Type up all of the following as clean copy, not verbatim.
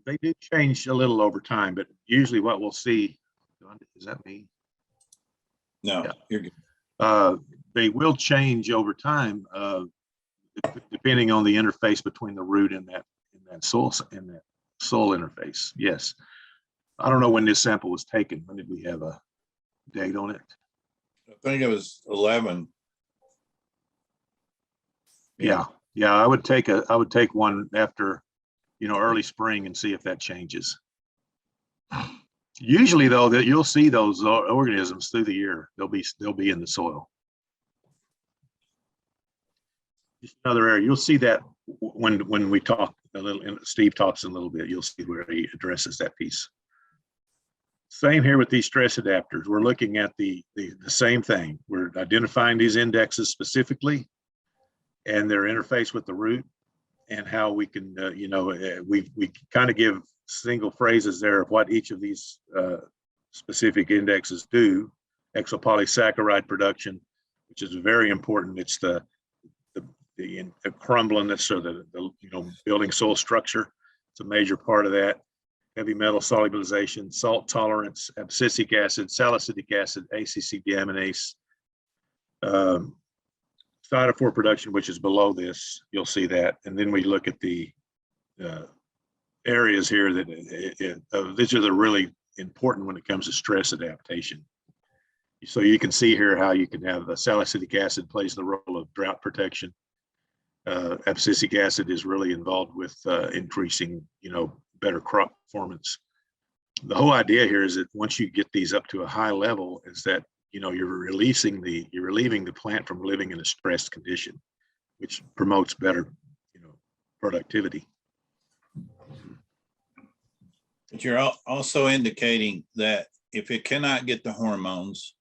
They do change a little over time, but usually what we'll see, is that me? No, Yeah. you're good. They will change over time, depending on the interface between the root and that soil interface. Yes. I don't know when this sample was taken. When did we have a date on it? I think it was 11. Yeah. I would take one after, early spring and see if that changes. Usually though, that you'll see those organisms through the year. They'll be in the soil. Just another area. You'll see that when we talk a little, and Steve talks in a little bit, you'll see where he addresses that piece. Same here with these stress adapters. We're looking at the same thing. We're identifying these indexes specifically and their interface with the root, and how we can, we kind of give single phrases there of what each of these specific indexes do. Exopolysaccharide production, which is very important. It's the crumbliness, or the building soil structure. It's a major part of that. Heavy metal solubilization, salt tolerance, abscisic acid, salicylic acid, ACC deaminase, phytophore production, which is below this. You'll see that. And then we look at the areas here that these are the really important when it comes to stress adaptation. So you can see here how you can have the salicylic acid plays the role of drought protection. Abscisic acid is really involved with increasing, better crop performance. The whole idea here is that once you get these up to a high level, is that you're relieving the plant from living in a stressed condition, which promotes better, productivity. But you're also indicating that if it cannot get the hormones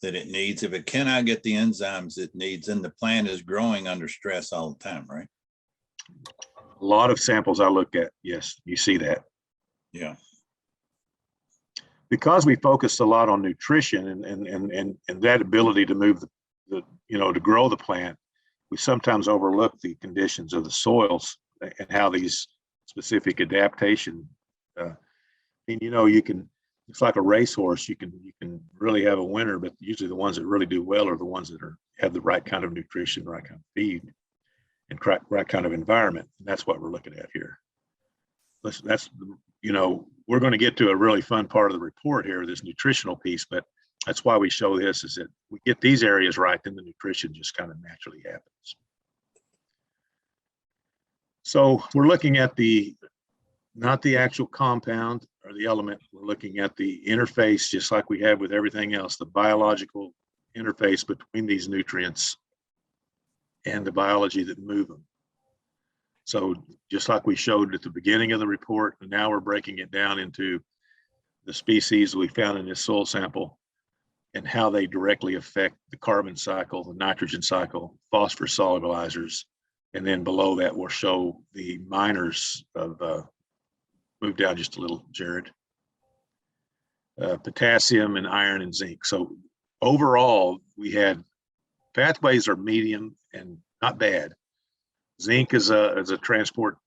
that it needs, if it cannot get the enzymes it needs, then the plant is growing under stress all the time, right? A lot of samples I look at, yes, you see that. Yeah. Because we focus a lot on nutrition and that ability to move to grow the plant, we sometimes overlook the conditions of the soils and how these specific adaptation. It's like a racehorse. You can really have a winner, but usually the ones that really do well are the ones that have the right kind of nutrition, right kind of feed, and right kind of environment. And that's what we're looking at here. We're going to get to a really fun part of the report here, this nutritional piece, but that's why we show this, is that we get these areas right, then the nutrition just kind of naturally happens. So we're looking at not the actual compound or the element, we're looking at the interface, just like we have with everything else, the biological interface between these nutrients and the biology that move them. So just like we showed at the beginning of the report, and now we're breaking it down into the species we found in this soil sample and how they directly affect the carbon cycle, the nitrogen cycle, phosphorus solubilizers, and then below that we'll show the minors of move down just a little, Jared. Potassium and iron and zinc. So overall, we had pathways are medium and not bad. Zinc is a transport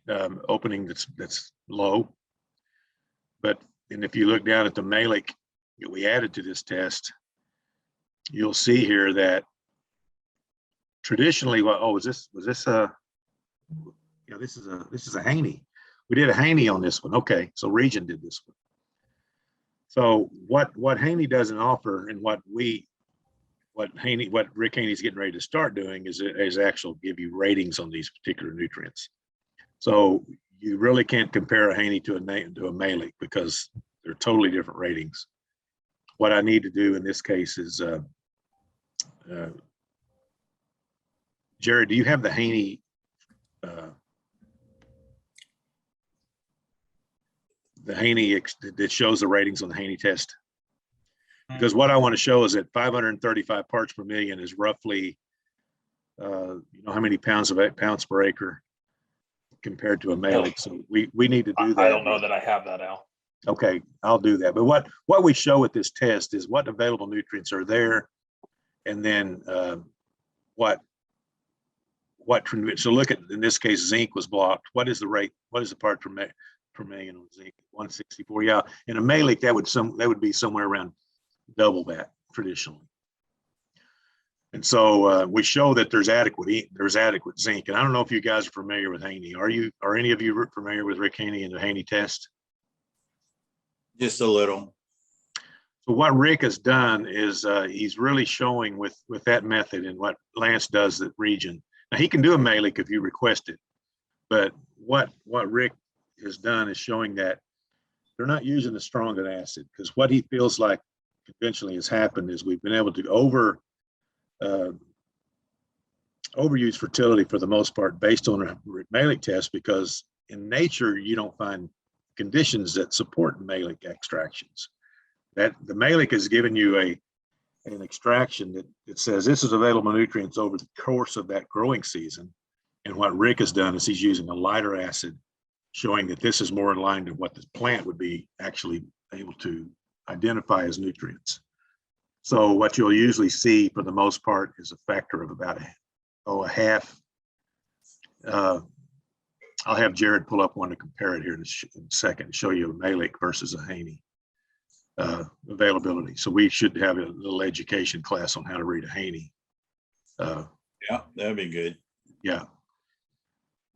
opening that's low. And if you look down at the malic that we added to this test, you'll see here that traditionally, this is a Haney. We did a Haney on this one. Okay, so Region did this one. So what Haney doesn't offer, and what Rick Haney's getting ready to start doing is actually give you ratings on these particular nutrients. So you really can't compare a Haney to a malic because they're totally different ratings. What I need to do in this case is, Jared, do you have the Haney? The Haney that shows the ratings on the Haney test? Because what I want to show is that 535 parts per million is roughly, how many pounds per acre compared to a malic. So we need to do that. I don't know that I have that, Al. Okay, I'll do that. But what we show with this test is what available nutrients are there, and then what so look at, in this case, zinc was blocked. What is the rate? What is the part per million on zinc? 164. Yeah, in a Malik, that would be somewhere around double that traditionally. And so we show that there's adequate zinc. And I don't know if you guys are familiar with Haney. Are any of you familiar with Rick Haney and the Haney test? Just a little. So what Rick has done is he's really showing with that method and what Lance does at region. Now he can do a Malik if you request it, but what Rick has done is showing that they're not using the strongest acid, because what he feels like conventionally has happened is we've been able to overuse fertility for the most part based on a Malik test, because in nature you don't find conditions that support Malik extractions. That the Malik has given you an extraction that says this is available nutrients over the course of that growing season. And what Rick has done is he's using a lighter acid, showing that this is more in line to what the plant would be actually able to identify as nutrients. So what you'll usually see for the most part is a factor of about a half. I'll have Jared pull up one to compare it here in a second to show you a Malik versus a Haney availability. So we should have a little education class on how to read a Haney. Yeah, that'd be good. Yeah.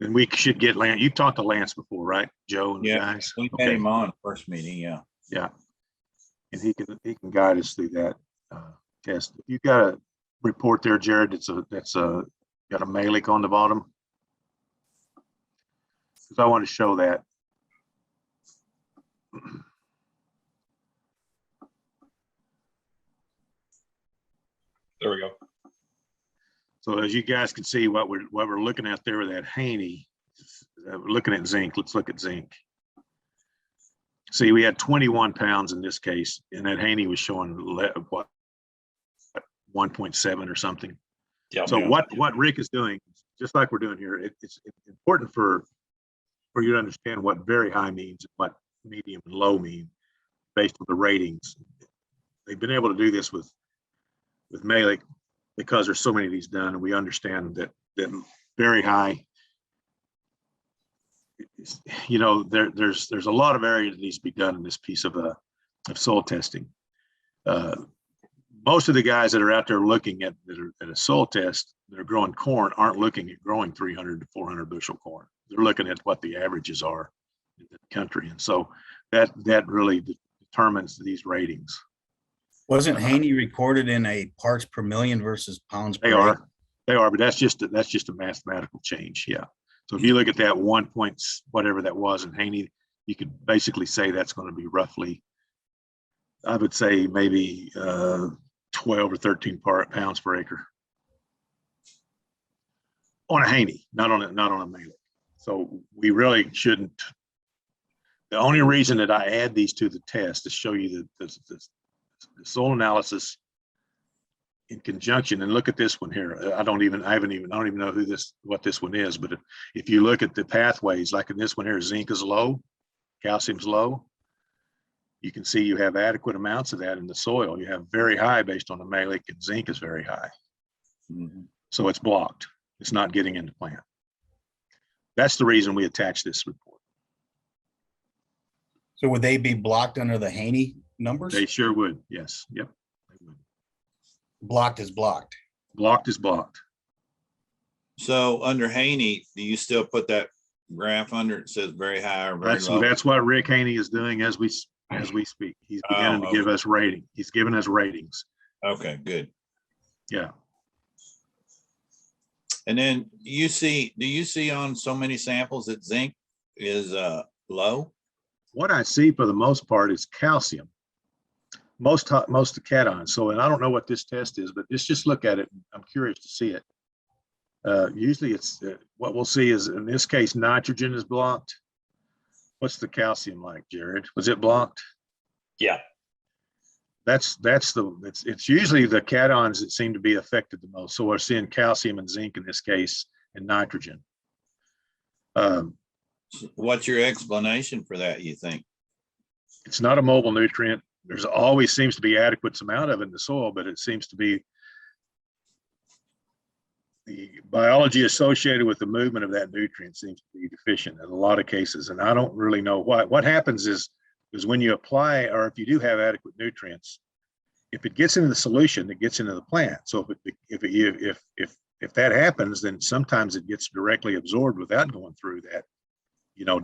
And we should get Lance. You talked to Lance before, right, Joe and the guys? We had him on first meeting. Yeah. Yeah. And he can guide us through that test. If you got a report there, Jared, that's got a Malik on the bottom. Because I want to show that. There we go. So as you guys can see, what we're looking at there with that Haney, we're looking at zinc. Let's look at zinc. See, we had 21 pounds in this case, and that Haney was showing what 1.7 or something. Yeah. So what Rick is doing, just like we're doing here, it's important for you to understand what very high means and what medium and low mean based on the ratings. They've been able to do this with Malik because there's so many of these done, and we understand that very high, you know, there's a lot of area that needs to be done in this piece of soil testing. Most of the guys that are out there looking at a soil test that are growing corn aren't looking at growing 300 to 400 bushel corn. They're looking at what the averages are in the country, and so that really determines these ratings. Wasn't Haney recorded in a parts per million versus pounds per acre? They are, but that's just a mathematical change. Yeah. So if you look at that 1 point, whatever that was in Haney, you could basically say that's going to be roughly, I would say maybe 12 or 13 pounds per acre on a Haney, not on a Malik. So we really shouldn't. The only reason that I add these to the test is to show you the soil analysis in conjunction. And look at this one here. I don't even know what this one is, but if you look at the pathways, like in this one here, zinc is low, calcium's low. You can see you have adequate amounts of that in the soil. You have very high based on the Malik, and zinc is very high. Mm-hmm. So it's blocked. It's not getting into plant. That's the reason we attach this report. So would they be blocked under the Haney numbers? They sure would. Yes. Yep. They would. Blocked is blocked. Blocked is blocked. So under Haney, do you still put that graph under it says very high or very low? That's what Rick Haney is doing as we speak. He's beginning to give us rating. He's giving us ratings. Okay, good. Yeah. And then do you see on so many samples that zinc is low? What I see for the most part is calcium. Most of the cations. So, and I don't know what this test is, but just look at it. I'm curious to see it. Usually it's what we'll see is, in this case, nitrogen is blocked. What's the calcium like, Jared? Was it blocked? Yeah. It's usually the cations that seem to be affected the most. So we're seeing calcium and zinc in this case, and nitrogen. What's your explanation for that, you think? It's not a mobile nutrient. There's always seems to be adequate amount of it in the soil, but it seems to be the biology associated with the movement of that nutrient seems to be deficient in a lot of cases. And I don't really know why. What happens is when you apply, or if you do have adequate nutrients, if it gets into the solution, it gets into the plant. So if that happens, then sometimes it gets directly absorbed without going through that,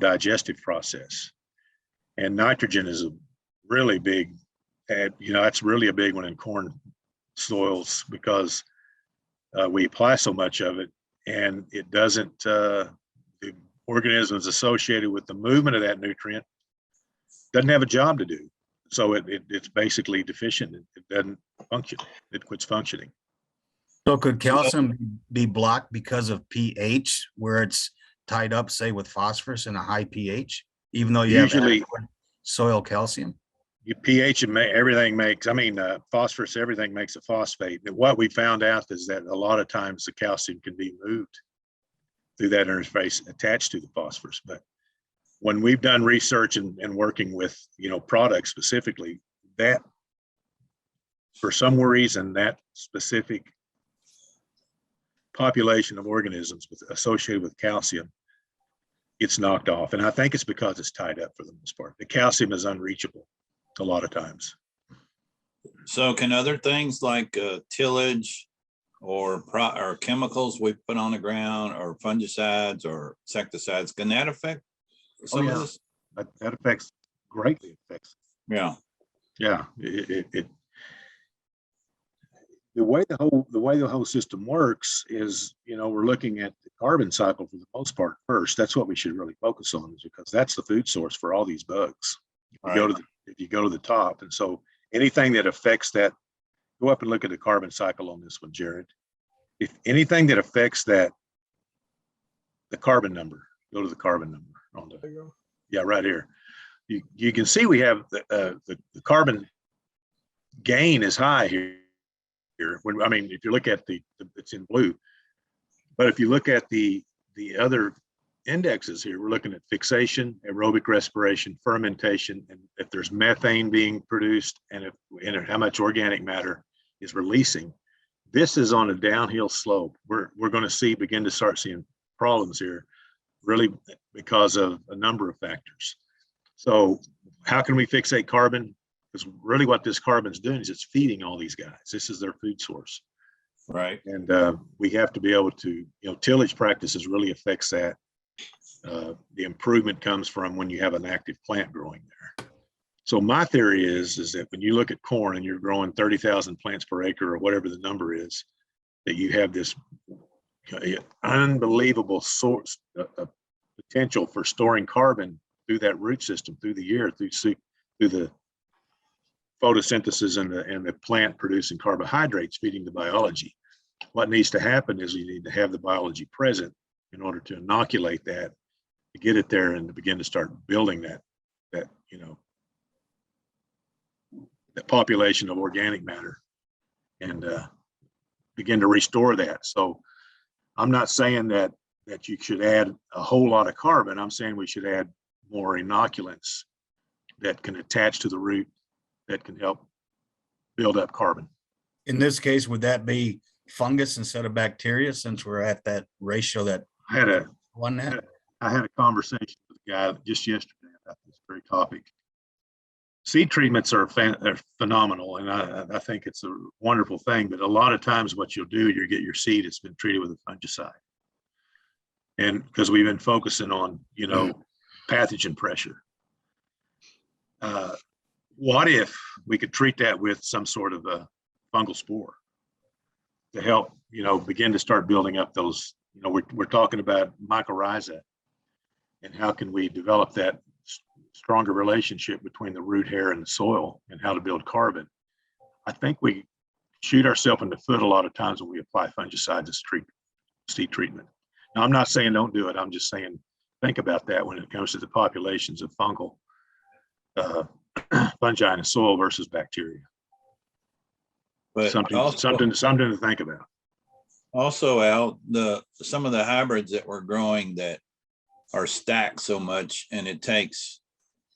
digestive process. And nitrogen is a really big, that's really a big one in corn soils because we apply so much of it, and it doesn't. The organisms associated with the movement of that nutrient doesn't have a job to do. So it's basically deficient. It doesn't function. It quits functioning. So could calcium be blocked because of pH, where it's tied up, say, with phosphorus in a high pH, even though you Usually, have adequate soil calcium? Your pH and everything makes, phosphorus, everything makes a phosphate. And what we found out is that a lot of times the calcium can be moved through that interface attached to the phosphorus. But when we've done research and working with, products specifically, that for some reason, that specific population of organisms associated with calcium, it's knocked off. And I think it's because it's tied up for the most part. The calcium is unreachable a lot of times. So can other things like tillage or chemicals we put on the ground or fungicides or insecticides, can that affect some of this? That greatly affects. Yeah. Yeah. The way the whole system works is, we're looking at the carbon cycle for the most part first. That's what we should really focus on, is because that's the food source for all these bugs. If you go to the top, and so anything that affects that, go up and look at the carbon cycle on this one, Jared. If anything that affects that, the carbon number, go to the carbon number on the, right here. You can see we have the carbon gain is high here. If you look at it's in blue, but if you look at the other indexes here, we're looking at fixation, aerobic respiration, fermentation, and if there's methane being produced, and how much organic matter is releasing. This is on a downhill slope. We're going to begin to start seeing problems here, really because of a number of factors. So how can we fixate carbon? Because really what this carbon's doing is it's feeding all these guys. This is their food source. Right. And we have to be able to, tillage practices really affects that. The improvement comes from when you have an active plant growing there. So my theory is that when you look at corn and you're growing 30,000 plants per acre or whatever the number is, that you have this unbelievable source of potential for storing carbon through that root system, through the year, through the photosynthesis and the plant producing carbohydrates feeding the biology. What needs to happen is you need to have the biology present in order to inoculate that, to get it there and to begin to start building that population of organic matter and begin to restore that. So I'm not saying that you should add a whole lot of carbon. I'm saying we should add more inoculants that can attach to the root that can help build up carbon. In this case, would that be fungus instead of bacteria, since we're at that ratio that I had a conversation with a guy just yesterday about this very topic. Seed treatments are phenomenal, and I think it's a wonderful thing. But a lot of times, what you'll do, you get your seed, it's been treated with a fungicide, and because we've been focusing on pathogen pressure. What if we could treat that with some sort of a fungal spore to help, begin to start building up those, we're talking about mycorrhiza, and how can we develop that stronger relationship between the root hair and the soil and how to build carbon. I think we shoot ourselves in the foot a lot of times when we apply fungicides as seed treatment. Now, I'm not saying don't do it. I'm just saying, think about that when it comes to the populations of fungal fungi in the soil versus bacteria. But something to think about. Also, Al, some of the hybrids that we're growing that are stacked so much, and it takes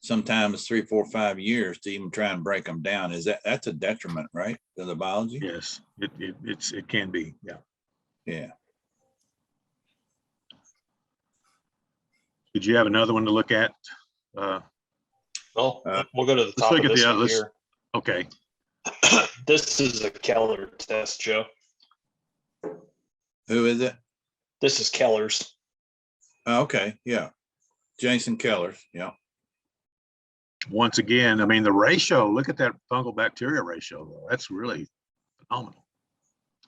sometimes 3, 4, 5 years to even try and break them down. That's a detriment, right, to the biology? Yes, it can be. Yeah. Yeah. Did you have another one to look at? Well, we'll go to the Let's top look of at this the one let's- here. Okay, This is a Keller test, Joe. Who is it? This is Keller's. Okay, yeah. Jason Keller's, yeah. once again, I mean, the ratio, look at that fungal bacteria ratio, though. That's really phenomenal.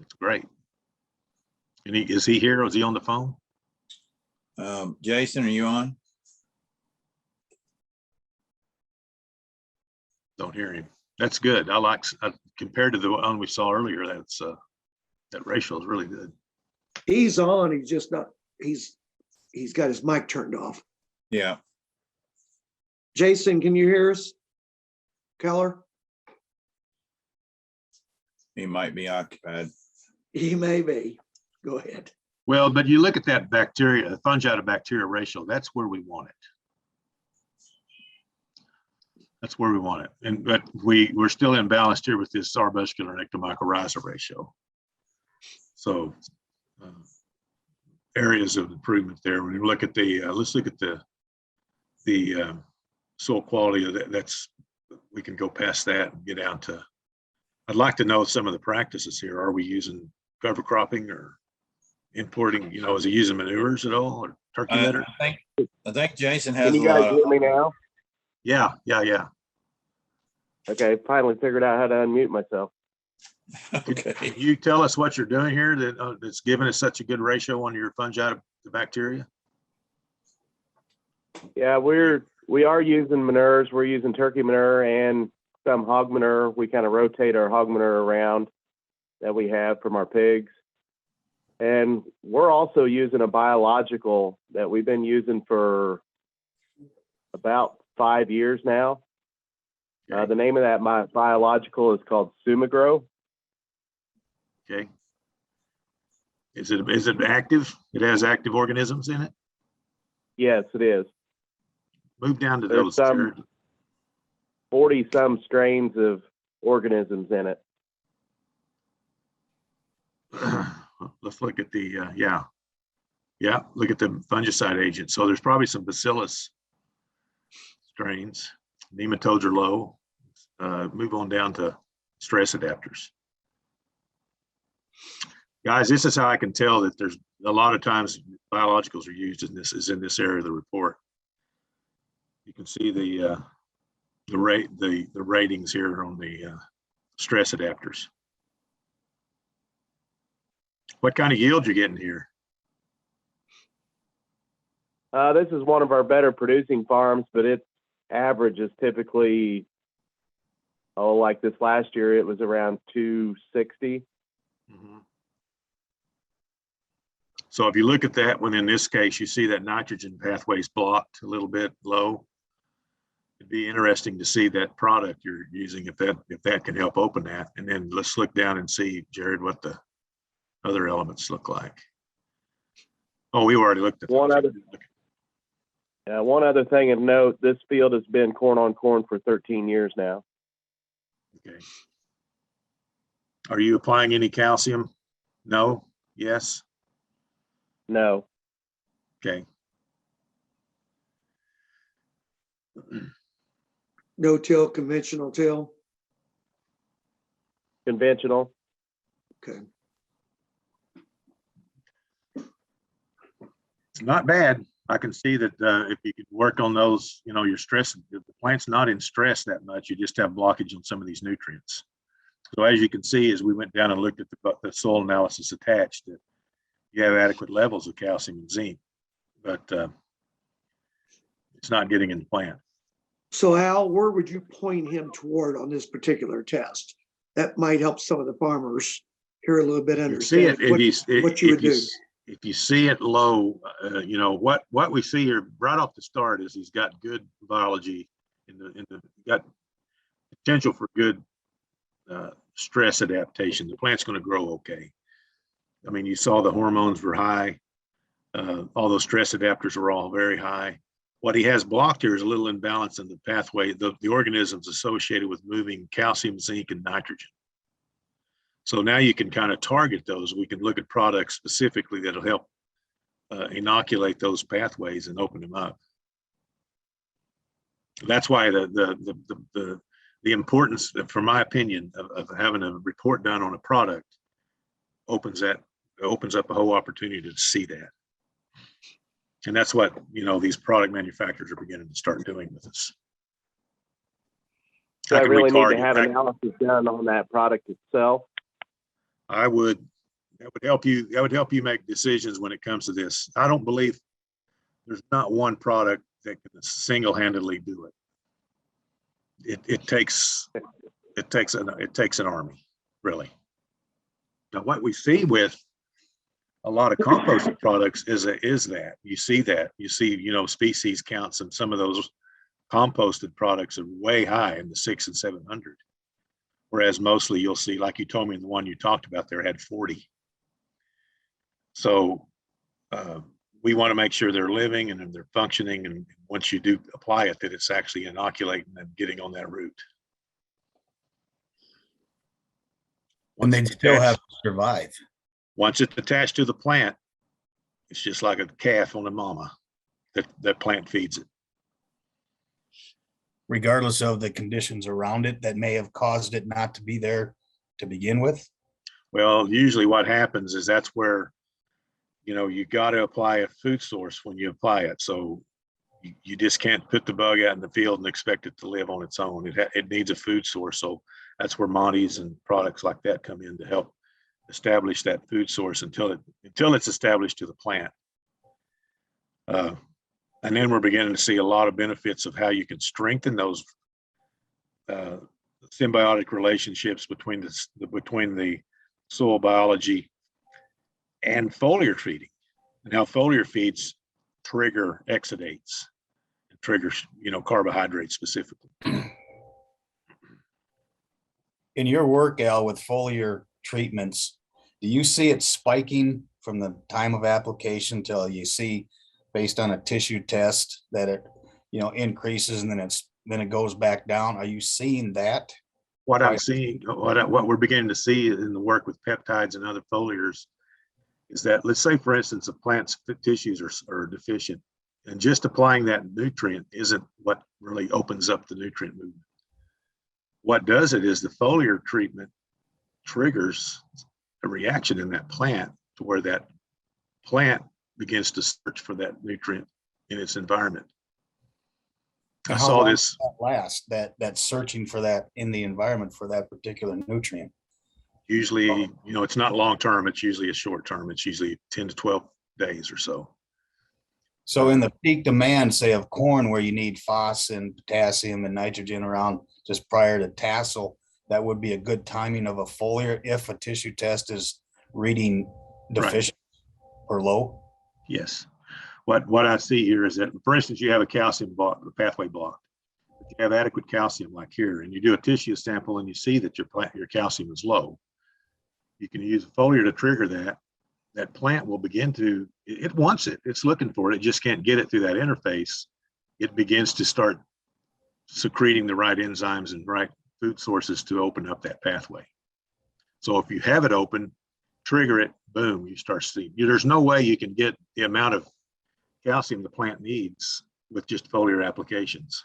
It's great. And is he here? Is he on the phone? Jason, are you on? Don't hear him. That's good. I like, compared to the one we saw earlier, that's, that ratio is really good. He's on, he's just not, he's got his mic turned off. Yeah. Jason, can you hear us? Keller? He might be occupied. He may be. Go ahead. Well, but you look at that bacteria, fungi to bacteria ratio, that's where we want it. That's where we want it. And, but we're still imbalanced here with this arbuscular and ectomycorrhiza ratio. So areas of improvement there. When you look at the, let's look at the soil quality of that. That's, we can go past that and get down to, I'd like to know some of the practices here. Are we using cover cropping or importing, you know, is he using manures at all or turkey litter? I think Jason has Can a you guys lot hear of, me now? Yeah. Okay, finally figured out how to unmute myself. okay. Can you tell us what you're doing here that that's giving us such a good ratio on your fungi to bacteria? Yeah, we are using manures. We're using turkey manure and some hog manure. We kind of rotate our hog manure around that we have from our pigs. And we're also using a biological that we've been using for about 5 years now. The name of that biological is called Sumagrow. Okay. Is it active? It has active organisms in it? Yes, it is. Move down to There's those. some Jared. 40 some strains of organisms in it. Let's look at the, yeah, look at the fungicide agent. So there's probably some bacillus strains. Nematodes are low. Move on down to stress adapters. Guys, this is how I can tell that there's a lot of times biologicals are used in this, is in this area of the report. You can see the ratings here on the stress adapters. What kind of yield you're getting here? This is one of our better producing farms, but its average is typically, like this last year, it was around 260. Mhm. So if you look at that one, in this case, you see that nitrogen pathway is blocked a little bit low. It'd be interesting to see that product you're using, if that can help open that. And then let's look down and see, Jared, what the other elements look like. Oh, we already looked at One those. One other thing of note, this field has been corn on corn for 13 years now. Okay. Are you applying any calcium? No? Yes? No. Okay. No till, conventional till. Conventional. Okay. It's not bad. I can see that if you could work on those, you know, your stress, if the plant's not in stress that much, you just have blockage on some of these nutrients. So as you can see, as we went down and looked at the soil analysis attached, that you have adequate levels of calcium and zinc, but it's not getting in the plant. So Al, where would you point him toward on this particular test? That might help some of the farmers here a little bit You see understand it, what you would do. if you see it low, you know, what we see here right off the start is he's got good biology got potential for good stress adaptation. The plant's going to grow okay. I mean, you saw the hormones were high. All those stress adapters were all very high. What he has blocked here is a little imbalance in the pathway, the organisms associated with moving calcium, zinc, and nitrogen. So now you can kind of target those. We can look at products specifically that'll help inoculate those pathways and open them up. That's why the importance, from my opinion, of having a report done on a product opens up a whole opportunity to see that. And that's what, these product manufacturers are beginning to start doing with us. So I can really need retard to you. have analysis done on that product itself. That would help you make decisions when it comes to this. I don't believe there's not one product that can single-handedly do it. It takes an army, really. Now, what we see with a lot of composted products is that you see, species counts, and some of those composted products are way high in the 600 and 700. Whereas mostly you'll see, like you told me, the one you talked about there had 40. So we want to make sure they're living and they're functioning. And once you do apply it, that it's actually inoculating and getting on that root. And they'd still have to survive. Once it's attached to the plant, it's just like a calf on a mama that plant feeds it. Regardless of the conditions around it that may have caused it not to be there to begin with. Well, usually what happens is that's where, you got to apply a food source when you apply it. So you just can't put the bug out in the field and expect it to live on its own. It needs a food source. So that's where Monty's and products like that come in to help establish that food source until it's established to the plant. And then we're beginning to see a lot of benefits of how you can strengthen those symbiotic relationships between the soil biology and foliar feeding, and how foliar feeds trigger exudates and triggers, carbohydrates specifically. In your work, Al, with foliar treatments, do you see it spiking from the time of application till you see, based on a tissue test, that it, increases and then it goes back down? Are you seeing that? What I'm seeing, what we're beginning to see in the work with peptides and other foliars is that, let's say, for instance, a plant's tissues are deficient, and just applying that nutrient isn't what really opens up the nutrient movement. What does it is the foliar treatment triggers a reaction in that plant to where that plant begins to search for that nutrient in its environment. I saw this last, that searching for that in the environment for that particular nutrient. Usually, it's not long term, it's usually a short term. It's usually 10 to 12 days or so. So in the peak demand, say, of corn, where you need phos and potassium and nitrogen around just prior to tassel, that would be a good timing of a foliar if a tissue test is reading deficient or low. Yes. What I see here is that, for instance, you have a calcium block, a pathway block. If you have adequate calcium like here, and you do a tissue sample and you see that your calcium is low, you can use a foliar to trigger that. That plant will begin to, it wants it, it's looking for it, it just can't get it through that interface. It begins to start secreting the right enzymes and right food sources to open up that pathway. So if you have it open, trigger it, boom, you start seeing. There's no way you can get the amount of calcium the plant needs with just foliar applications.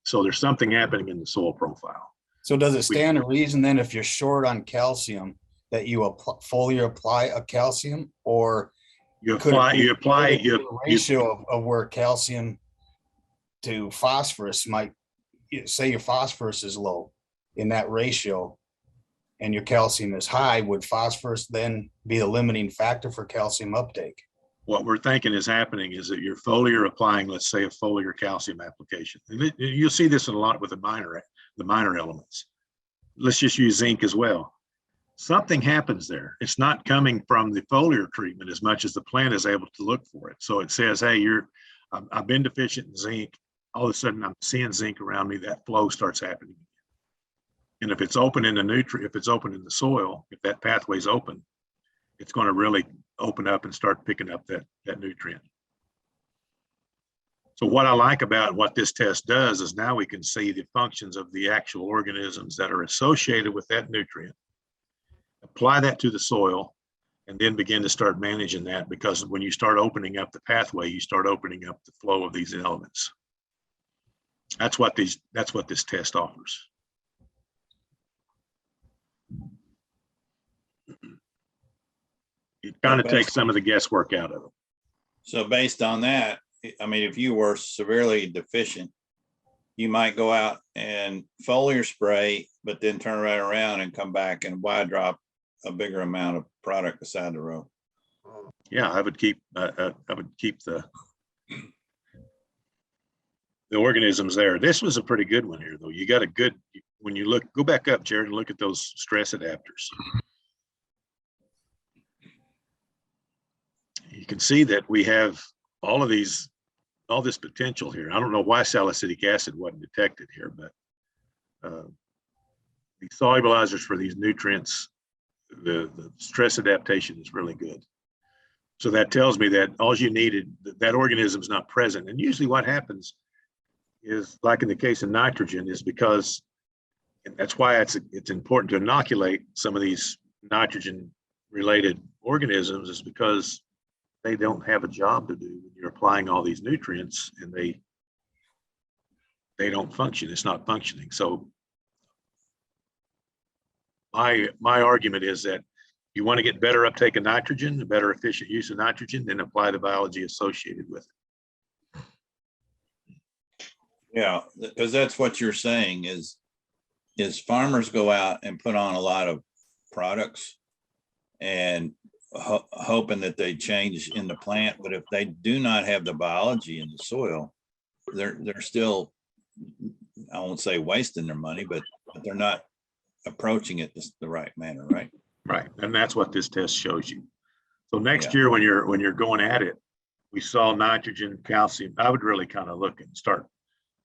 So there's something happening in the soil profile. So does it stand to reason then, if you're short on calcium, that you foliar apply a calcium, or you apply ratio of where calcium to phosphorus might, say your phosphorus is low in that ratio and your calcium is high, would phosphorus then be the limiting factor for calcium uptake? What we're thinking is happening is that you're foliar applying, let's say, a foliar calcium application. And you'll see this a lot with the minor elements. Let's just use zinc as well. Something happens there. It's not coming from the foliar treatment as much as the plant is able to look for it. So it says, hey, I've been deficient in zinc. All of a sudden I'm seeing zinc around me. That flow starts happening. And if it's open in the nutrient, if it's open in the soil, if that pathway's open, it's going to really open up and start picking up that nutrient. So what I like about what this test does is now we can see the functions of the actual organisms that are associated with that nutrient, apply that to the soil, and then begin to start managing that, because when you start opening up the pathway, you start opening up the flow of these elements. That's what this test offers. It kind of takes some of the guesswork out of it. So based on that, I mean, if you were severely deficient, you might go out and foliar spray, but then turn right around and come back and wide drop a bigger amount of product beside the row. Yeah, I would keep the organisms there. This was a pretty good one here, though. You got a good, when you look, go back up, Jared, and look at those stress adapters. You can see that we have all of these, all this potential here. I don't know why salicylic acid wasn't detected here, but the solubilizers for these nutrients, the stress adaptation is really good. So that tells me that all you needed, that organism is not present. And usually what happens is, like in the case of nitrogen, is because, and that's why it's important to inoculate some of these nitrogen related organisms, is because they don't have a job to do when you're applying all these nutrients, and they don't function. It's not functioning. So my argument is that you want to get better uptake of nitrogen, a better efficient use of nitrogen, then apply the biology associated with it. Yeah, because that's what you're saying is farmers go out and put on a lot of products and hoping that they change in the plant. But if they do not have the biology in the soil, they're still, I won't say wasting their money, but they're not approaching it the right manner, right? Right, and that's what this test shows you. So next year, when you're going at it, we saw nitrogen, calcium. I would really kind of look and start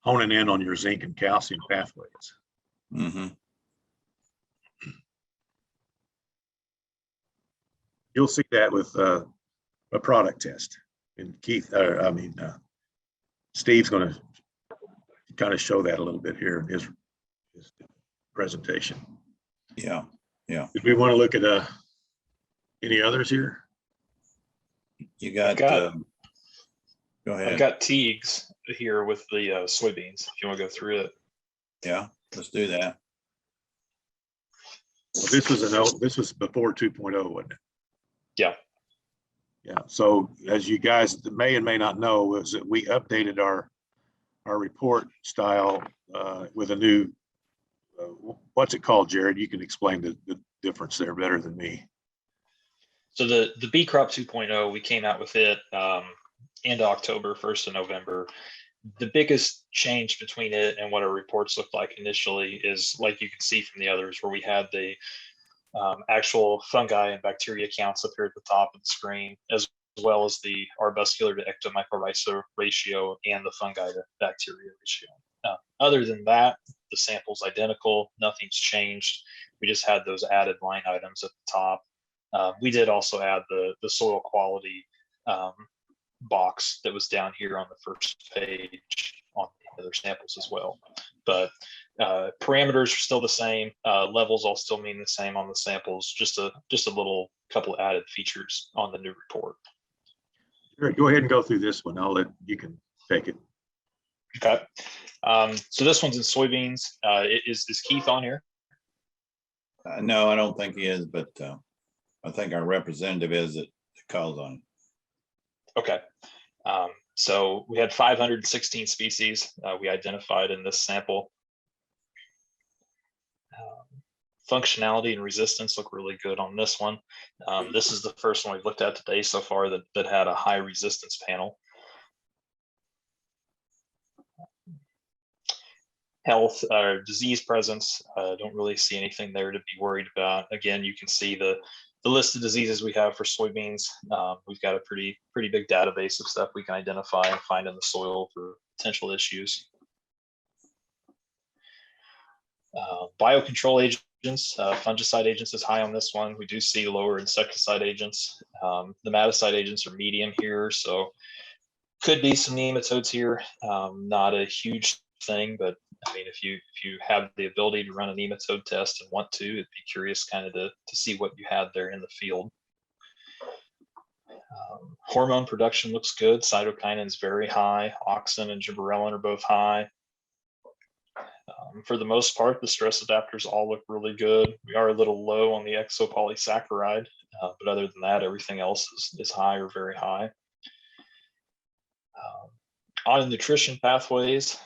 honing in on your zinc and calcium pathways. Mm-hmm. You'll see that with a product test. And Steve's going to kind of show that a little bit here in his presentation. Yeah. Did we want to look at any others here? You got, go ahead. I've got Teagues here with the soybeans, if you want to go through it. Yeah, let's do that. Well, this was before 2.0, wasn't it? Yeah. Yeah. So as you guys may and may not know, is that we updated our report style with a new, what's it called, Jared? You can explain the difference there better than me. So the B Crop 2.0, we came out with it end of October, 1st of November. The biggest change between it and what our reports looked like initially is, like you can see from the others, where we had the actual fungi and bacteria counts up here at the top of the screen, as well as the arbuscular to ectomycorrhiza ratio and the fungi to bacteria ratio. Other than that, the sample's identical, nothing's changed. We just had those added line items at the top. We did also add the soil quality box that was down here on the first page on the other samples as well. But parameters are still the same. Levels all still mean the same on the samples. Just a little couple added features on the new report. Sure, go ahead and go through this one. I'll let you can take it. Okay. So this one's in soybeans. Is Keith on here? No, I don't think he is, but I think our representative is that calls on him. Okay. So we had 516 species we identified in this sample. Functionality and resistance look really good on this one. This is the first one we've looked at today so far that had a high resistance panel. Health or disease presence, don't really see anything there to be worried about. Again, you can see the list of diseases we have for soybeans. We've got a pretty big database of stuff we can identify and find in the soil for potential issues. Biocontrol agents, fungicide agents is high on this one. We do see lower insecticide agents. The nematicide agents are medium here, so could be some nematodes here. Not a huge thing, but I mean, if you have the ability to run a nematode test and want to, it'd be curious kind of to see what you had there in the field. Hormone production looks good. Cytokinin is very high. Auxin and gibberellin are both high. For the most part, the stress adapters all look really good. We are a little low on the exopolysaccharide, but other than that, everything else is high or very high. On the nutrition pathways,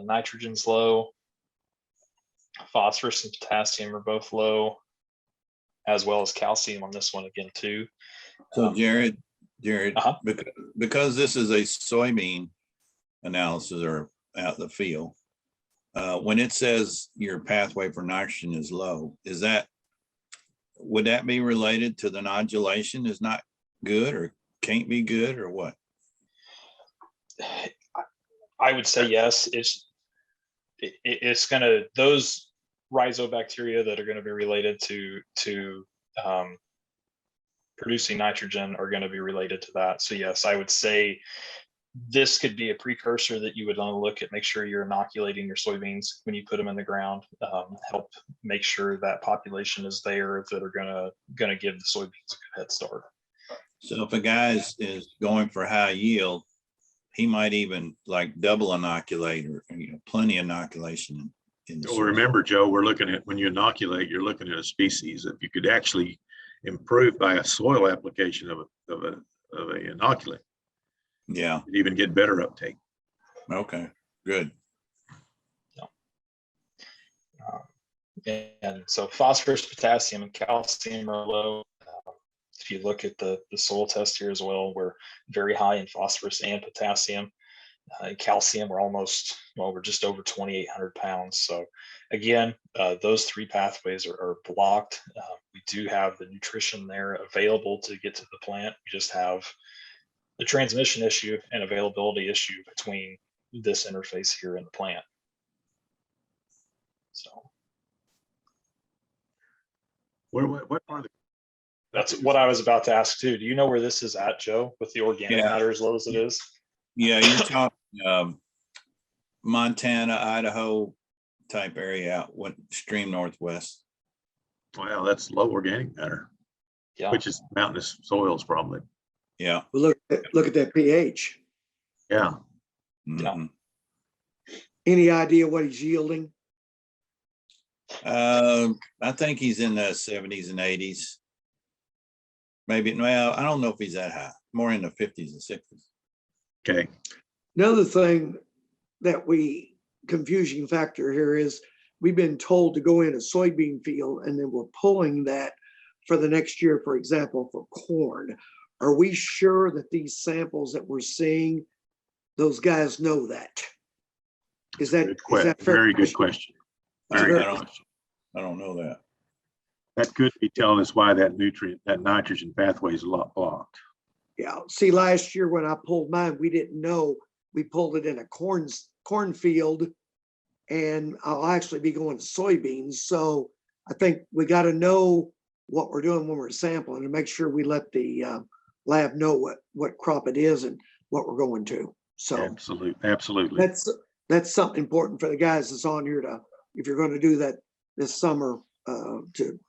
nitrogen's low. Phosphorus and potassium are both low, as well as calcium on this one again too. So Jared, Uh-huh. because this is a soybean analysis or out the field, when it says your pathway for nitrogen is low, would that be related to the nodulation is not good or can't be good or what? I would say yes. It's gonna, those rhizobacteria that are going to be related to producing nitrogen are going to be related to that. So yes, I would say this could be a precursor that you would want to look at, make sure you're inoculating your soybeans when you put them in the ground, help make sure that population is there that are gonna give the soybeans a good head start. So if a guy is going for high yield, he might even like double inoculate or plenty inoculation in the Well, soil. remember, Joe, we're looking at, when you inoculate, you're looking at a species. If you could actually improve by a soil application of a inoculant, Yeah. you'd even get better uptake. Okay. Good. And so phosphorus, potassium, and calcium are low. If you look at the soil test here as well, we're very high in phosphorus and potassium. Calcium, we're just over 2,800 pounds. So again, those three pathways are blocked. We do have the nutrition there available to get to the plant. We just have the transmission issue and availability issue between this interface here in the plant. So What part of the, that's what I was about to ask too. Do you know where this is at, Joe, with the organic Yeah. matter as low as it is? Yeah, you're talking Montana, Idaho type area out extreme northwest. wow, that's low organic matter, Yeah. which is mountainous soils probably. Yeah. Well, look at that pH. Yeah. Yeah. Mhm. Any idea what he's yielding? I think he's in the 70s and 80s. Maybe, well, I don't know if he's that high, more in the 50s and 60s. Okay. Another thing that confusing factor here is we've been told to go in a soybean field and then we're pulling that for the next year, for example, for corn. Are we sure that these samples that we're seeing, those guys know that? Is that fair? Very good question. Very good question. I don't know that. That could be telling us why that nitrogen pathway is blocked. Yeah. See, last year when I pulled mine, we didn't know. We pulled it in a cornfield, and I'll actually be going to soybeans. So I think we got to know what we're doing when we're sampling and make sure we let the lab know what crop it is and what we're going to. So Absolutely. that's something important for the guys that's on here if you're going to do that this summer, to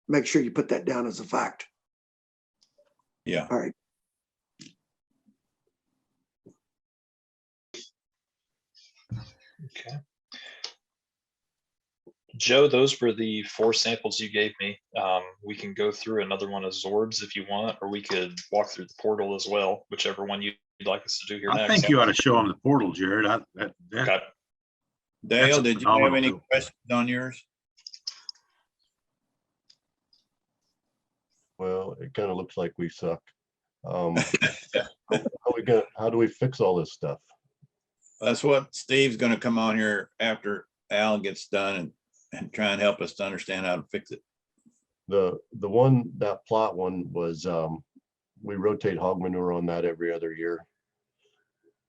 make sure you put that down as a fact. Yeah. All right. Okay. Joe, those were the 4 samples you gave me. We can go through another one of Zorb's if you want, or we could walk through the portal as well, whichever one you'd like us to do here I next. think you ought to show them the portal, Jared. Okay. Dale, did you have phenomenal any tool. questions on yours? Well, it kind of looks like we suck. How do we fix all this stuff? That's what Steve's going to come on here after Al gets done and try and help us to understand how to fix it. That plot one was, we rotate hog manure on that every other year.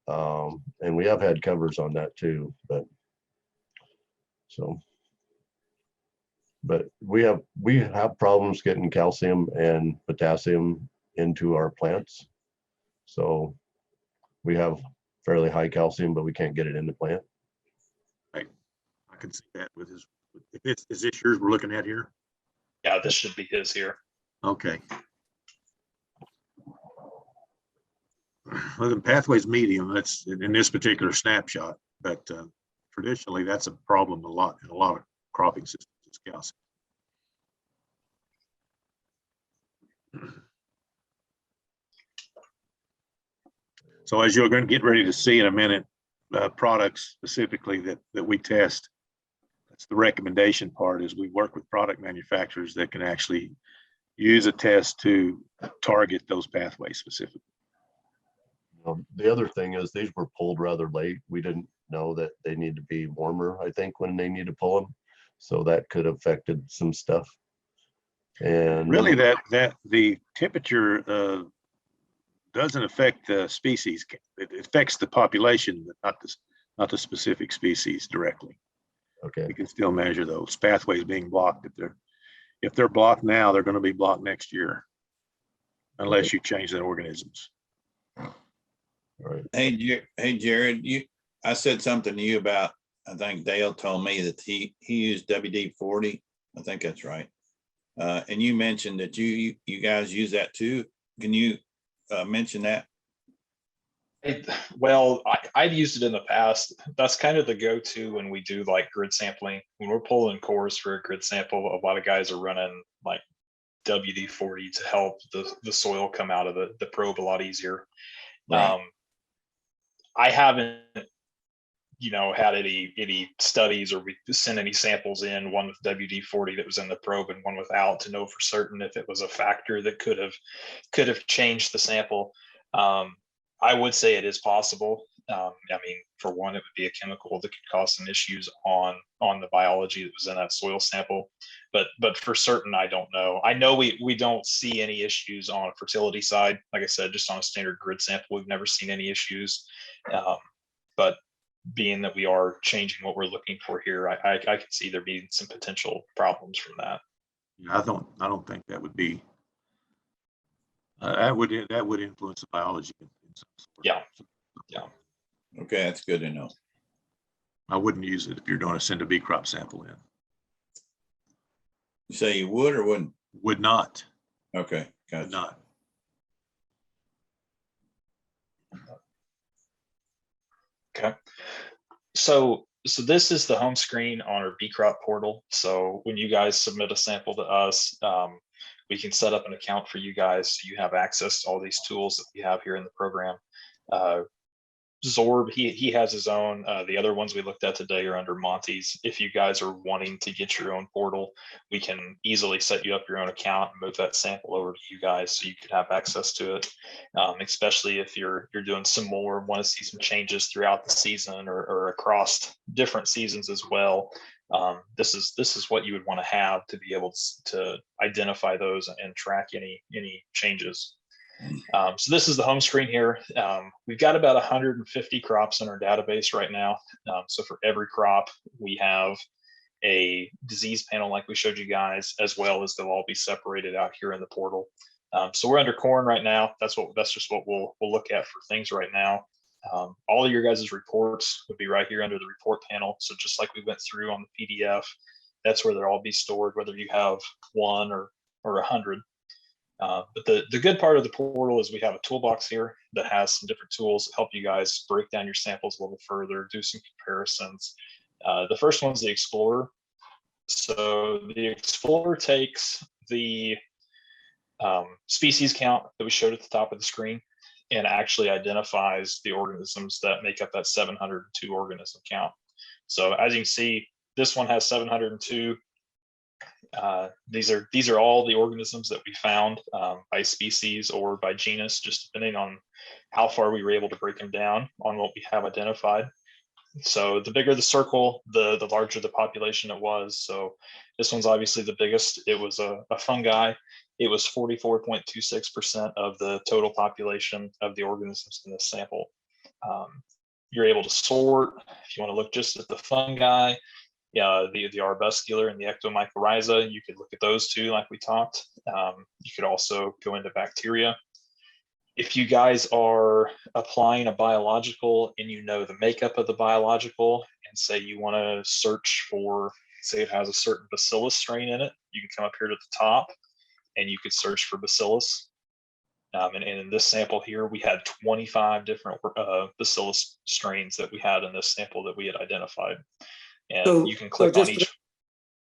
And we have had covers on that too, but we have problems getting calcium and potassium into our plants. So we have fairly high calcium, but we can't get it in the plant. Right. I can see that with his. Is this yours we're looking at here? Yeah, this should be his here. Okay. Well, the pathway's medium, that's in this particular snapshot, but traditionally that's a problem in a lot of cropping systems, is calcium. So as you're going to get ready to see in a minute, products specifically that we test, that's the recommendation part, is we work with product manufacturers that can actually use a test to target those pathways specifically. The other thing is these were pulled rather late. We didn't know that they need to be warmer, I think, when they need to pull them. So that could have affected some stuff. And Really, that the temperature doesn't affect the species. It affects the population, but not the specific species directly. okay, We can still measure those pathways being blocked. If they're blocked now, they're going to be blocked next year, unless you change the organisms. all right. Hey, Jared, I said something to you about, I think Dale told me that he used WD-40. I think that's right. And you mentioned that you guys use that too. Can you mention that? Well, I've used it in the past. That's kind of the go-to when we do like grid sampling. When we're pulling cores for a grid sample, a lot of guys are running like WD-40 to help the soil come out of the probe a lot easier. Right. I haven't, had any studies or we sent any samples in, one with WD-40 that was in the probe and one without, to know for certain if it was a factor that could have changed the sample. I would say it is possible. I mean, for one, it would be a chemical that could cause some issues on the biology that was in that soil sample. But for certain, I don't know. I know we don't see any issues on a fertility side. Like I said, just on a standard grid sample, we've never seen any issues. But being that we are changing what we're looking for here, I could see there being some potential problems from that. Yeah, I don't think that would be that would influence the biology in some sort. Yeah. Okay, that's good to know. I wouldn't use it if you're going to send a bee crop sample in. You say you would or wouldn't? Would not. Okay, Would gotcha. not. Okay. So this is the home screen on our bee crop portal. So when you guys submit a sample to us, we can set up an account for you guys so you have access to all these tools that we have here in the program. Zorb, he has his own. The other ones we looked at today are under Monty's. If you guys are wanting to get your own portal, we can easily set you up your own account and move that sample over to you guys so you can have access to it. Especially if you're doing some more, want to see some changes throughout the season or across different seasons as well. This is what you would want to have to be able to identify those and track any changes. So this is the home screen here. We've got about 150 crops in our database right now. So for every crop, we have a disease panel like we showed you guys, as well as they'll all be separated out here in the portal. So we're under corn right now. That's just what we'll look at for things right now. All of your guys' reports would be right here under the report panel. So just like we went through on the PDF, that's where they'll all be stored, whether you have 1 or 100. But the good part of the portal is we have a toolbox here that has some different tools that help you guys break down your samples a little further, do some comparisons. The first one's the Explorer. So the Explorer takes the species count that we showed at the top of the screen and actually identifies the organisms that make up that 702 organism count. So as you can see, this one has 702. These are all the organisms that we found by species or by genus, just depending on how far we were able to break them down on what we have identified. So the bigger the circle, the larger the population it was. So this one's obviously the biggest. It was a fungi. It was 44.26% of the total population of the organisms in this sample. You're able to sort, if you want to look just at the fungi, the arbuscular and the ectomycorrhiza, you could look at those two like we talked. You could also go into bacteria. If you guys are applying a biological and you know the makeup of the biological, and say you want to search for, say it has a certain bacillus strain in it, you can come up here to the top and you could search for bacillus. And in this sample here, we had 25 different bacillus strains that we had in this sample that we had identified. And So- you can click so on just- each.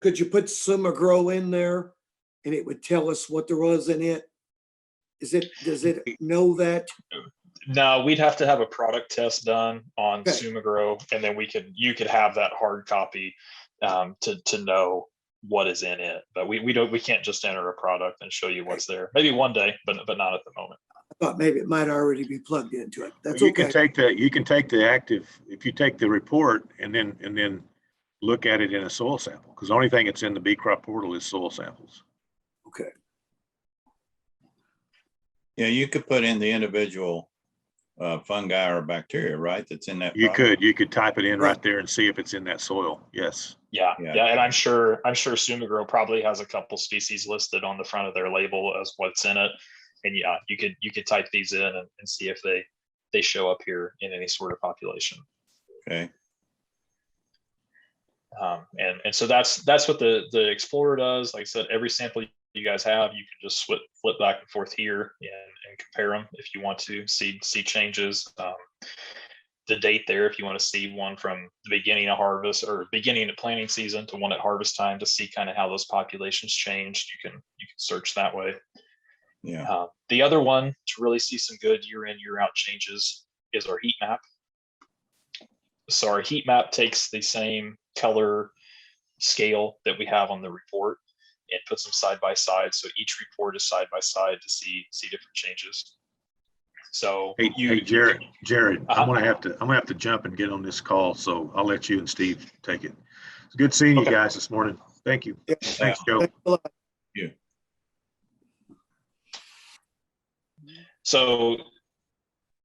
Could you put Sumagro in there and it would tell us what there was in it? Does it know that? No, we'd have to have a product test done on Okay. Sumagro, and then you could have that hard copy to know what is in it. But we can't just enter a product and show you what's there. Maybe one day, but not at the moment. I thought maybe it might already be plugged into it. That's You can okay. take the active, if you take the report and then look at it in a soil sample, because the only thing that's in the bee crop portal is soil samples. Okay. Yeah, you could put in the individual fungi or bacteria, right? That's in that. You product. could type it in Right. right there and see if it's in that soil. Yes. Yeah, Yeah. yeah, and I'm sure Sumagro probably has a couple species listed on the front of their label as what's in it. And yeah, you could type these in and see if they show up here in any sort of population. Okay. And so that's what the Explorer does. Like I said, every sample you guys have, you can just flip back and forth here and compare them if you want to see changes. The date there, if you want to see one from the beginning of harvest or beginning of planting season to one at harvest time to see kind of how those populations changed, you can search that way. Yeah. The other one to really see some good year in, year out changes is our heat map. So our heat map takes the same color scale that we have on the report and puts them side by side. So each report is side by side to see different changes. So Hey, Jared, Uh-huh. I'm gonna have to jump and get on this call, so I'll let you and Steve take it. It's good seeing you Okay. guys this morning. Thank you. Yeah. Thanks, Joe. Thanks a lot. So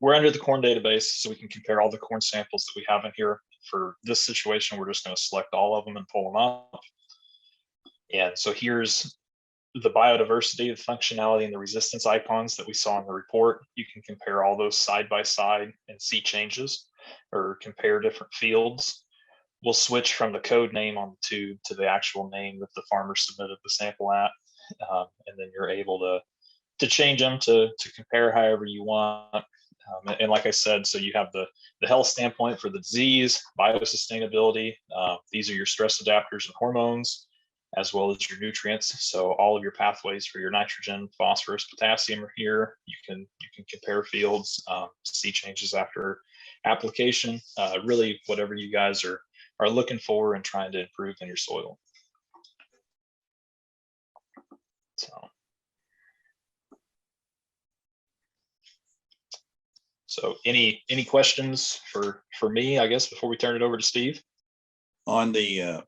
we're under the corn database, so we can compare all the corn samples that we have in here. For this situation, we're just going to select all of them and pull them up. And so here's the biodiversity, the functionality, and the resistance icons that we saw in the report. You can compare all those side by side and see changes or compare different fields. We'll switch from the code name on the tube to the actual name that the farmer submitted the sample at. And then you're able to change them to compare however you want. And like I said, so you have the health standpoint for the disease, biosustainability. These are your stress adapters and hormones, as well as your nutrients. So all of your pathways for your nitrogen, phosphorus, potassium are here. You can compare fields, see changes after application, really whatever you guys are looking for and trying to improve in your soil. So any questions for me, I guess, before we turn it over to Steve? On the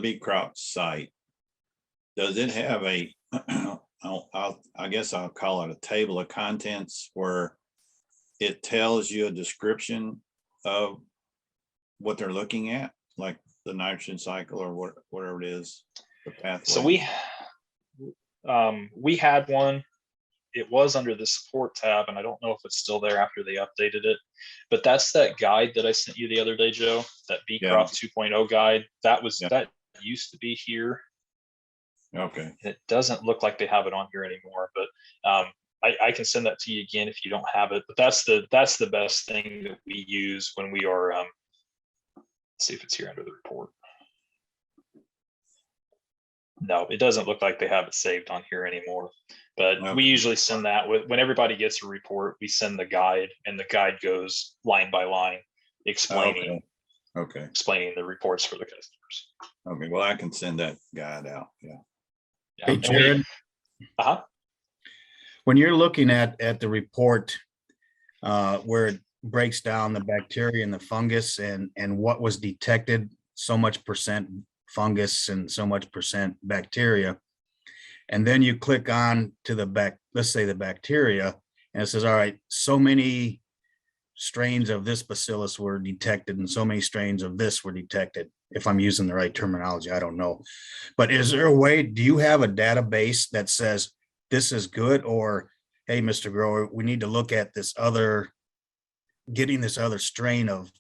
bee crop site, does it have a, I guess I'll call it a table of contents where it tells you a description of what they're looking at, like the nitrogen cycle or whatever it is, the pathway? So we had one. It was under the support tab, and I don't know if it's still there after they updated it, but that's that guide that I sent you the other day, Joe, that Bee Crop 2.0 guide. That used to be here. Okay. It doesn't look like they have it on here anymore, but I can send that to you again if you don't have it. But that's the best thing that we use when we are. Let's see if it's here under the report. No, it doesn't look like they have it saved on here anymore. But Okay. we usually send that when everybody gets a report, we send the guide, and the guide goes line by line, explaining the reports for the customers. Okay, well, I can send that guide out. Yeah. Hey, Jared, when you're looking at the report where it breaks down the bacteria and the fungus and what was detected, so much percent fungus and so much percent bacteria, and then you click on to let's say the bacteria, and it says, all right, so many strains of this bacillus were detected and so many strains of this were detected. If I'm using the right terminology, I don't know. But is there a way, do you have a database that says this is good, or hey, Mr. Grower, we need to look at getting this other strain of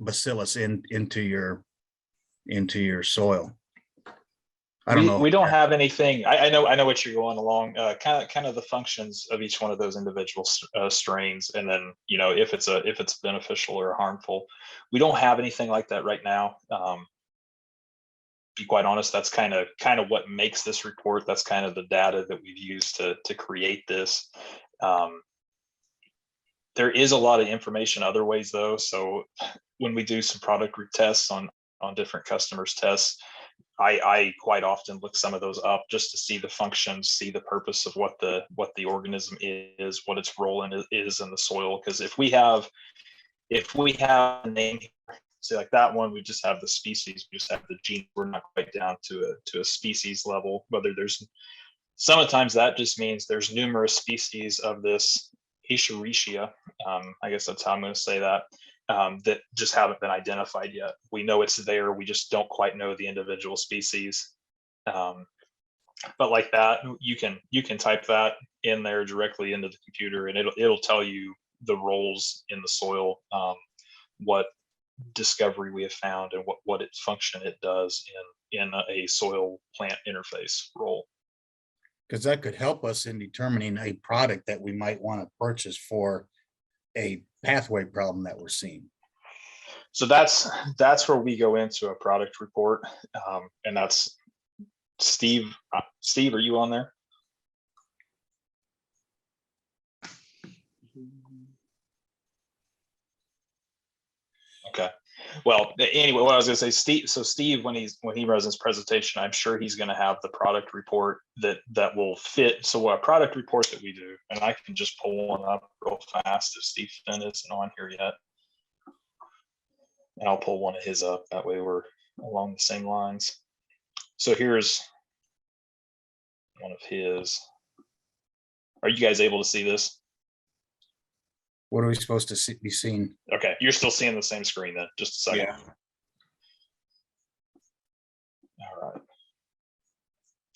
bacillus into your soil? I don't know. We don't have anything. I know what you're going along. Kind of the functions of each one of those individual strains, and then if it's beneficial or harmful. We don't have anything like that right now. Be quite honest, that's kind of what makes this report. That's kind of the data that we've used to create this. There is a lot of information other ways though. So when we do some product group tests on different customers' tests, I quite often look some of those up just to see the functions, see the purpose of what the organism is, what its role is in the soil. Because if we have a name here, say like that one, we just have the species, we just have the gene. We're not quite down to a species level. Whether there's sometimes that just means there's numerous species of this Escherichia. I guess that's how I'm going to say that. That just haven't been identified yet. We know it's there. We just don't quite know the individual species. But like that, you can type that in there directly into the computer, and it'll tell you the roles in the soil, what discovery we have found, and what its function it does in a soil plant interface role. Because that could help us in determining a product that we might want to purchase for a pathway problem that we're seeing. So that's where we go into a product report, and that's Steve. Steve, are you on there? Okay. Well, anyway, what I was going to say, Steve. So Steve, when he runs his presentation, I'm sure he's going to have the product report that will fit. So a product report that we do, and I can just pull one up real fast if Steve Finn isn't on here yet, and I'll pull one of his up. That way we're along the same lines. So here's one of his. Are you guys able to see this? What are we supposed to be seeing? Okay, you're still seeing the same screen then. Just a second. Yeah. All right.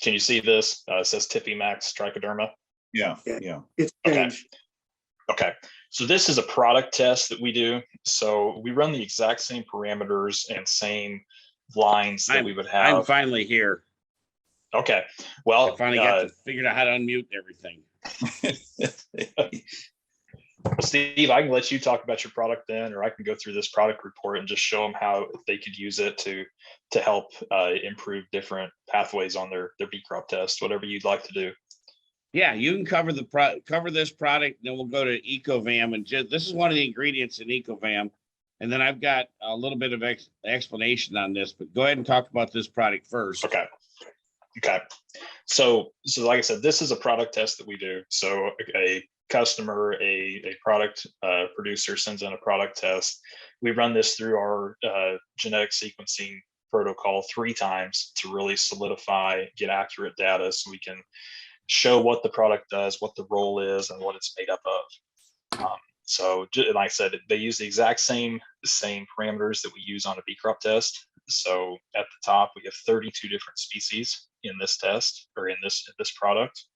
Can you see this? It says Tippy Max Trichoderma. Yeah. It's Okay. changed. Okay. So this is a product test that we do. So we run the exact same parameters and same lines that we would have. I'm finally here. Okay. Well, I finally got to figure out how to unmute everything. Steve, I can let you talk about your product then, or I can go through this product report and just show them how they could use it to help improve different pathways on their bee crop test, whatever you'd like to do. Yeah, you can cover cover this product, then we'll go to EcoVam, and this is one of the ingredients in EcoVam, and then I've got a little bit of explanation on this. But go ahead and talk about this product first. Okay. So like I said, this is a product test that we do. So a customer, a product producer sends in a product test. We run this through our genetic sequencing protocol 3 times to really solidify, get accurate data, so we can show what the product does, what the role is, and what it's made up of. So like I said, they use the exact same parameters that we use on a bee crop test. So at the top, we have 32 different species in this test, or in this product.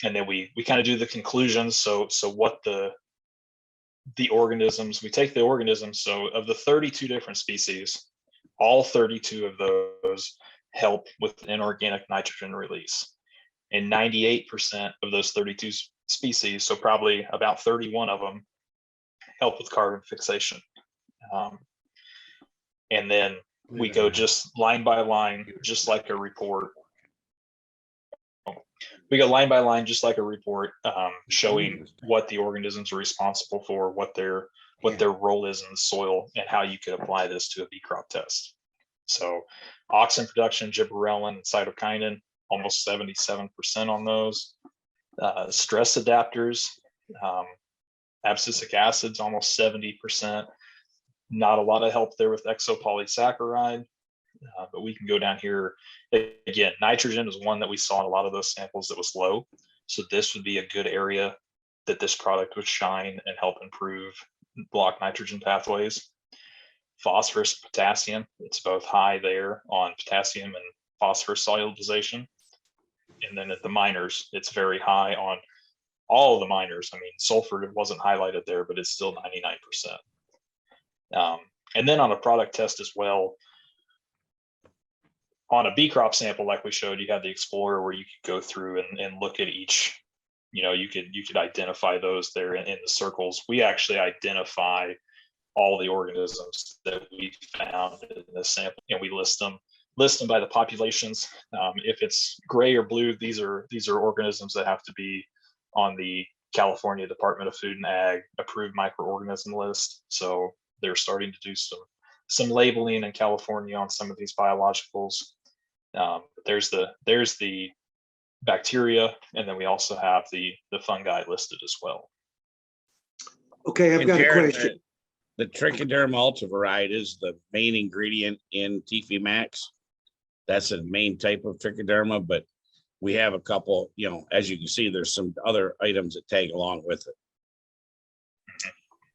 And then we kind of do the conclusions. So what the organisms, we take the organisms. So of the 32 different species, all 32 of those help with inorganic nitrogen release. And 98% of those 32 species, so probably about 31 of them, help with carbon fixation. And then we go just line by line, just like a report. We go line by line, just like a report, showing what the organisms are responsible for, what their role is in the soil, and how you could apply this to a bee crop test. So auxin production, gibberellin, and cytokinin, almost 77% on those. Stress adapters, abscisic acids, almost 70%. Not a lot of help there with exopolysaccharide, but we can go down here. Again, nitrogen is one that we saw in a lot of those samples that was low. So this would be a good area that this product would shine and help improve block nitrogen pathways. Phosphorus, potassium, it's both high there on potassium and phosphorus solubilization. And then at the minors, it's very high on all of the minors. I mean, sulfur, it wasn't highlighted there, but it's still 99%. And then on a product test as well, on a B crop sample, like we showed, you had the Explorer where you could go through and look at each, you could identify those there in the circles. We actually identify all the organisms that we found in the sample, and we list them by the populations. If it's gray or blue, these are organisms that have to be on the California Department of Food and Ag approved microorganism list. So they're starting to do some labeling in California on some of these biologicals. There's the bacteria, and then we also have the fungi listed as well. Okay, I've And got a Jared, question. The trichoderma ultiviride is the main ingredient in TF Max. That's the main type of trichoderma, but we have a couple, as you can see, there's some other items that tag along with it.